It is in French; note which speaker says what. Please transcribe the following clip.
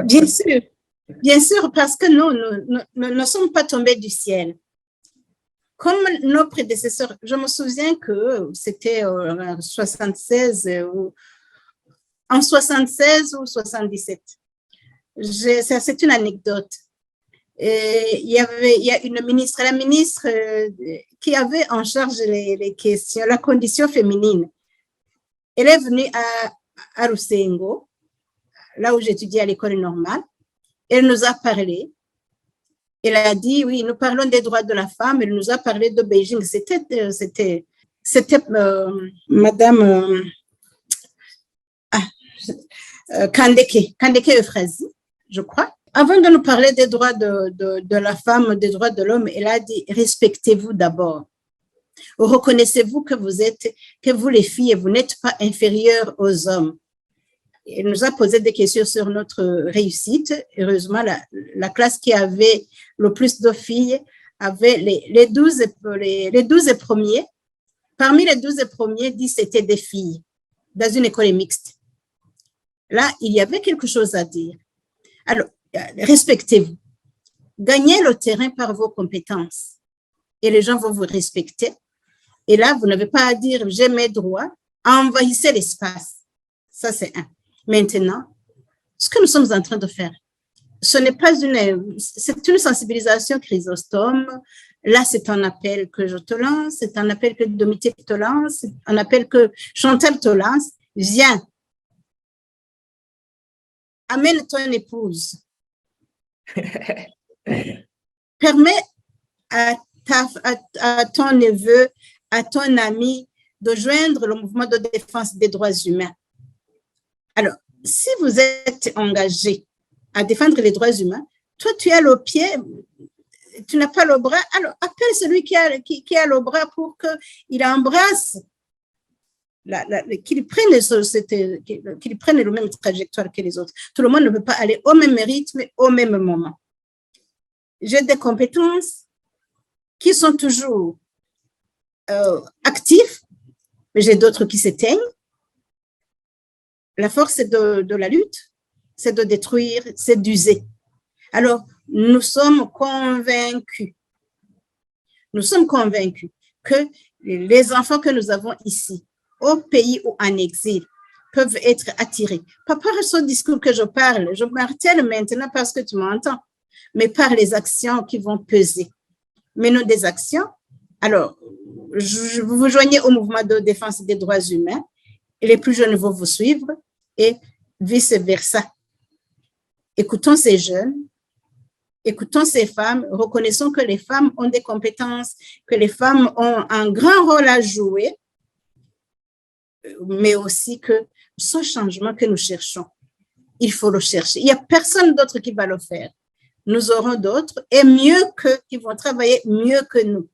Speaker 1: Bien sûr, parce que nous ne sommes pas tombés du ciel. Comme nos prédécesseurs, je me souviens que c'était en 76 ou 77. C'est une anecdote. Et il y a une ministre, la ministre qui avait en charge les questions, la condition féminine. Elle est venue à Rusengo, là où j'étudiais à l'école normale. Elle nous a parlé. Elle a dit, oui, nous parlons des droits de la femme. Elle nous a parlé de Beijing. C'était Madame Kandeke Euphrasie, je crois. Avant de nous parler des droits de la femme, des droits de l'homme, elle a dit, respectez-vous d'abord. Reconnaissez-vous que vous les filles, vous n'êtes pas inférieures aux hommes. Elle nous a posé des questions sur notre réussite. Heureusement, la classe qui avait le plus de filles avait les 12 premiers. Parmi les 12 premiers, 10 étaient des filles dans une école mixte. Là, il y avait quelque chose à dire. Alors, respectez-vous. Gagnez le terrain par vos compétences et les gens vont vous respecter. Et là, vous n'avez pas à dire « j'ai mes droits », envahissez l'espace. Ça, c'est un. Maintenant, ce que nous sommes en train de faire, c'est une sensibilisation Chrysostome. Là, c'est un appel que je te lance, c'est un appel que Domité te lance, c'est un appel que Chantal te lance. Viens. Amène ton épouse. Permets à ton neveu, à ton ami de joindre le mouvement de défense des droits humains. Alors, si vous êtes engagé à défendre les droits humains, toi, tu as le pied, tu n'as pas le bras, alors appelle celui qui a le bras pour qu'il embrasse, qu'il prenne le même trajectoire que les autres. Tout le monde ne peut pas aller au même rythme, au même moment. J'ai des compétences qui sont toujours actives, mais j'ai d'autres qui s'éteignent. La force de la lutte, c'est de détruire, c'est d'user. Alors, nous sommes convaincus que les enfants que nous avons ici, au pays ou en exil, peuvent être attirés. Pas par ce discours que je parle, je martèle maintenant parce que tu m'entends, mais par les actions qui vont peser. Menons des actions. Alors, vous vous joignez au mouvement de défense des droits humains et les plus jeunes vont vous suivre et vice-versa. Écoutons ces jeunes, écoutons ces femmes, reconnaissons que les femmes ont des compétences, que les femmes ont un grand rôle à jouer, mais aussi que ce changement que nous cherchons, il faut le chercher. Il n'y a personne d'autre qui va le faire. Nous aurons d'autres et qui vont travailler mieux que nous.